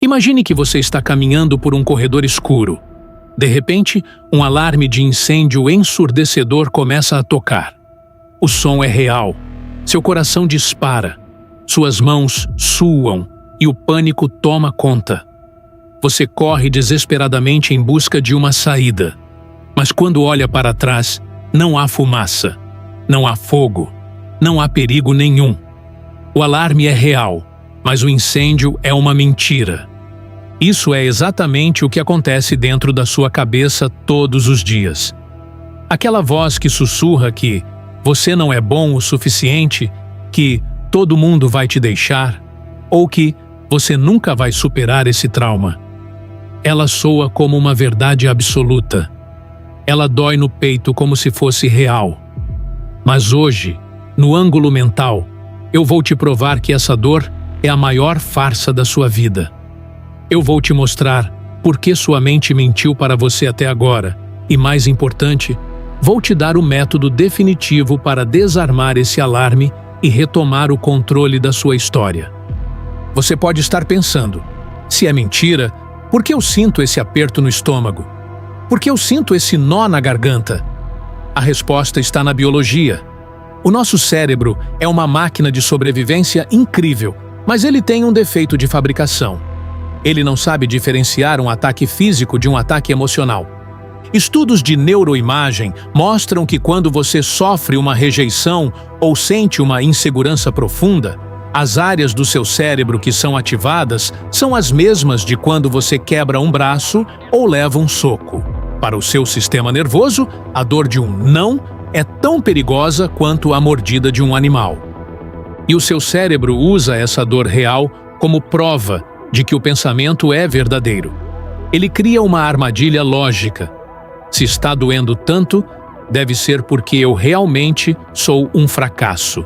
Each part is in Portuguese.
Imagine que você está caminhando por um corredor escuro. De repente, um alarme de incêndio ensurdecedor começa a tocar. O som é real. Seu coração dispara. Suas mãos suam e o pânico toma conta. Você corre desesperadamente em busca de uma saída. Mas quando olha para trás, não há fumaça, não há fogo, não há perigo nenhum. O alarme é real, mas o incêndio é uma mentira. Isso é exatamente o que acontece dentro da sua cabeça todos os dias. Aquela voz que sussurra que você não é bom o suficiente, que todo mundo vai te deixar, ou que você nunca vai superar esse trauma. Ela soa como uma verdade absoluta. Ela dói no peito como se fosse real. Mas hoje, no ângulo mental, eu vou te provar que essa dor é a maior farsa da sua vida. Eu vou te mostrar por que sua mente mentiu para você até agora e, mais importante, vou te dar o método definitivo para desarmar esse alarme e retomar o controle da sua história. Você pode estar pensando, se é mentira, por que eu sinto esse aperto no estômago? Por que eu sinto esse nó na garganta? A resposta está na biologia. O nosso cérebro é uma máquina de sobrevivência incrível, mas ele tem um defeito de fabricação. Ele não sabe diferenciar um ataque físico de um ataque emocional. Estudos de neuroimagem mostram que quando você sofre uma rejeição ou sente uma insegurança profunda, as áreas do seu cérebro que são ativadas são as mesmas de quando você quebra um braço ou leva um soco. Para o seu sistema nervoso, a dor de um não é tão perigosa quanto a mordida de um animal. E o seu cérebro usa essa dor real como prova de que o pensamento é verdadeiro. Ele cria uma armadilha lógica. Se está doendo tanto, deve ser porque eu realmente sou um fracasso.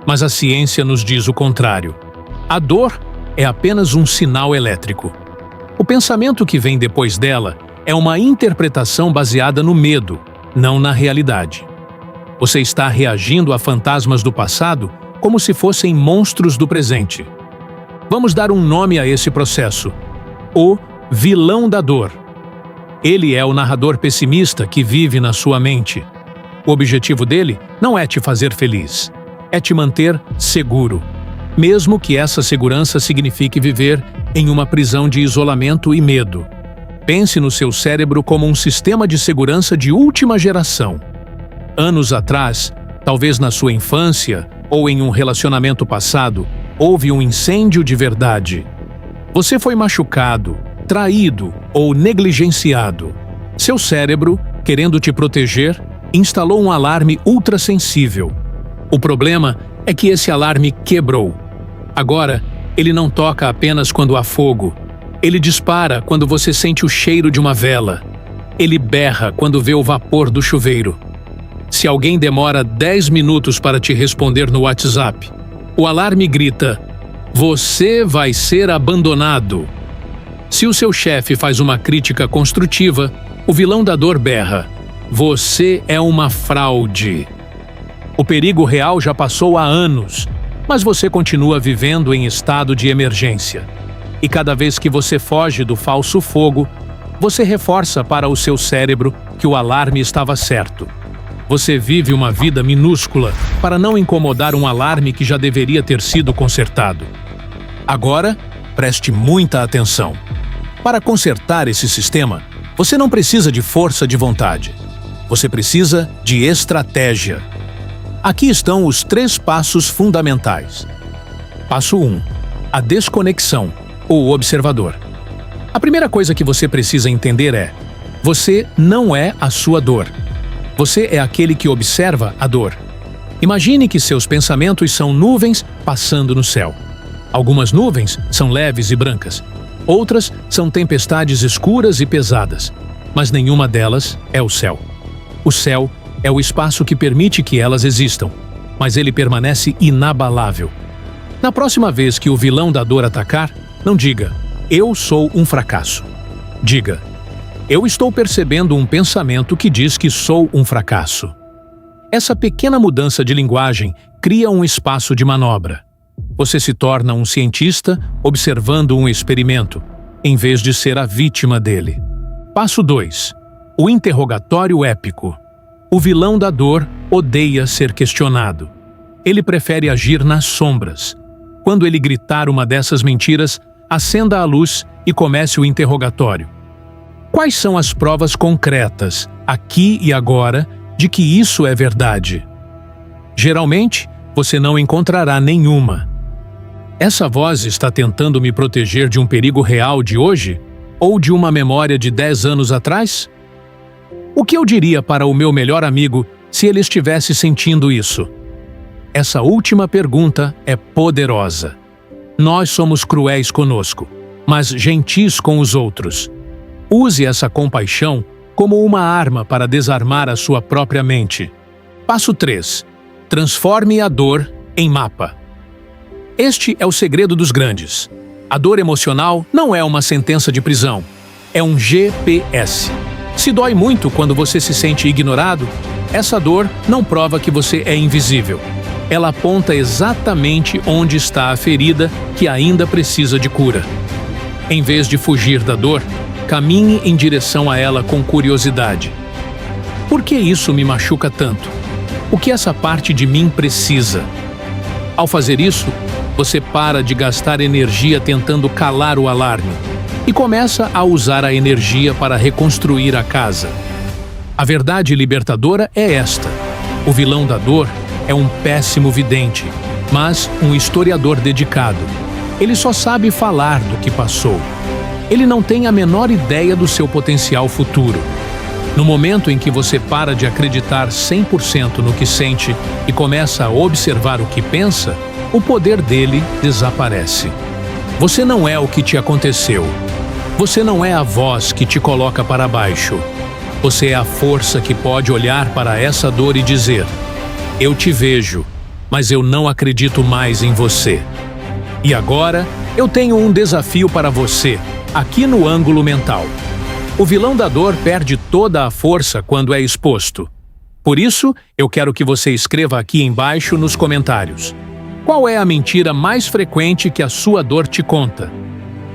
Mas a ciência nos diz o contrário. A dor é apenas um sinal elétrico. O pensamento que vem depois dela é uma interpretação baseada no medo, não na realidade. Você está reagindo a fantasmas do passado como se fossem monstros do presente. Vamos dar um nome a esse processo: o vilão da dor. Ele é o narrador pessimista que vive na sua mente. O objetivo dele não é te fazer feliz, é te manter seguro, mesmo que essa segurança signifique viver em uma prisão de isolamento e medo. Pense no seu cérebro como um sistema de segurança de última geração. Anos atrás, talvez na sua infância ou em um relacionamento passado, houve um incêndio de verdade. Você foi machucado, traído ou negligenciado. Seu cérebro, querendo te proteger, instalou um alarme ultrassensível. O problema é que esse alarme quebrou. Agora, ele não toca apenas quando há fogo. Ele dispara quando você sente o cheiro de uma vela. Ele berra quando vê o vapor do chuveiro. Se alguém demora 10 minutos para te responder no WhatsApp, o alarme grita: você vai ser abandonado. Se o seu chefe faz uma crítica construtiva, o vilão da dor berra: você é uma fraude. O perigo real já passou há anos, mas você continua vivendo em estado de emergência. E cada vez que você foge do falso fogo, você reforça para o seu cérebro que o alarme estava certo. Você vive uma vida minúscula para não incomodar um alarme que já deveria ter sido consertado. Agora, preste muita atenção. Para consertar esse sistema, você não precisa de força de vontade. Você precisa de estratégia. Aqui estão os 3 passos fundamentais. Passo 1. A desconexão, ou observador. A primeira coisa que você precisa entender é: você não é a sua dor. Você é aquele que observa a dor. Imagine que seus pensamentos são nuvens passando no céu. Algumas nuvens são leves e brancas. Outras são tempestades escuras e pesadas. Mas nenhuma delas é o céu. O céu é o espaço que permite que elas existam, mas ele permanece inabalável. Na próxima vez que o vilão da dor atacar, não diga: eu sou um fracasso. Diga: eu estou percebendo um pensamento que diz que sou um fracasso. Essa pequena mudança de linguagem cria um espaço de manobra. Você se torna um cientista observando um experimento, em vez de ser a vítima dele. Passo 2. O interrogatório épico. O vilão da dor odeia ser questionado. Ele prefere agir nas sombras. Quando ele gritar uma dessas mentiras, acenda a luz e comece o interrogatório. Quais são as provas concretas, aqui e agora, de que isso é verdade? Geralmente, você não encontrará nenhuma. Essa voz está tentando me proteger de um perigo real de hoje? Ou de uma memória de 10 anos atrás? O que eu diria para o meu melhor amigo se ele estivesse sentindo isso? Essa última pergunta é poderosa. Nós somos cruéis conosco, mas gentis com os outros. Use essa compaixão como uma arma para desarmar a sua própria mente. Passo 3. Transforme a dor em mapa. Este é o segredo dos grandes. A dor emocional não é uma sentença de prisão. É um GPS. Se dói muito quando você se sente ignorado, essa dor não prova que você é invisível. Ela aponta exatamente onde está a ferida que ainda precisa de cura. Em vez de fugir da dor, caminhe em direção a ela com curiosidade. Por que isso me machuca tanto? O que essa parte de mim precisa? Ao fazer isso, você para de gastar energia tentando calar o alarme e começa a usar a energia para reconstruir a casa. A verdade libertadora é esta: o vilão da dor é um péssimo vidente, mas um historiador dedicado. Ele só sabe falar do que passou. Ele não tem a menor ideia do seu potencial futuro. No momento em que você para de acreditar 100% no que sente e começa a observar o que pensa, o poder dele desaparece. Você não é o que te aconteceu. Você não é a voz que te coloca para baixo. Você é a força que pode olhar para essa dor e dizer: eu te vejo, mas eu não acredito mais em você. E agora, eu tenho um desafio para você, aqui no ângulo mental. O vilão da dor perde toda a força quando é exposto. Por isso, eu quero que você escreva aqui embaixo nos comentários: qual é a mentira mais frequente que a sua dor te conta?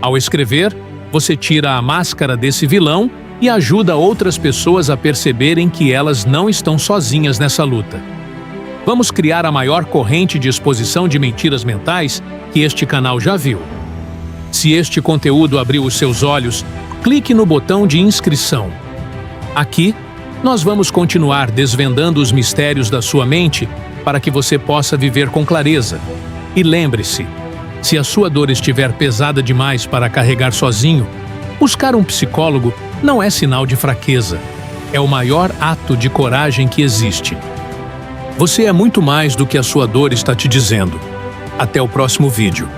Ao escrever, você tira a máscara desse vilão e ajuda outras pessoas a perceberem que elas não estão sozinhas nessa luta. Vamos criar a maior corrente de exposição de mentiras mentais que este canal já viu. Se este conteúdo abriu os seus olhos, clique no botão de inscrição. Aqui, nós vamos continuar desvendando os mistérios da sua mente para que você possa viver com clareza. E lembre-se, se a sua dor estiver pesada demais para carregar sozinho, buscar um psicólogo não é sinal de fraqueza. É o maior ato de coragem que existe. Você é muito mais do que a sua dor está te dizendo. Até o próximo vídeo.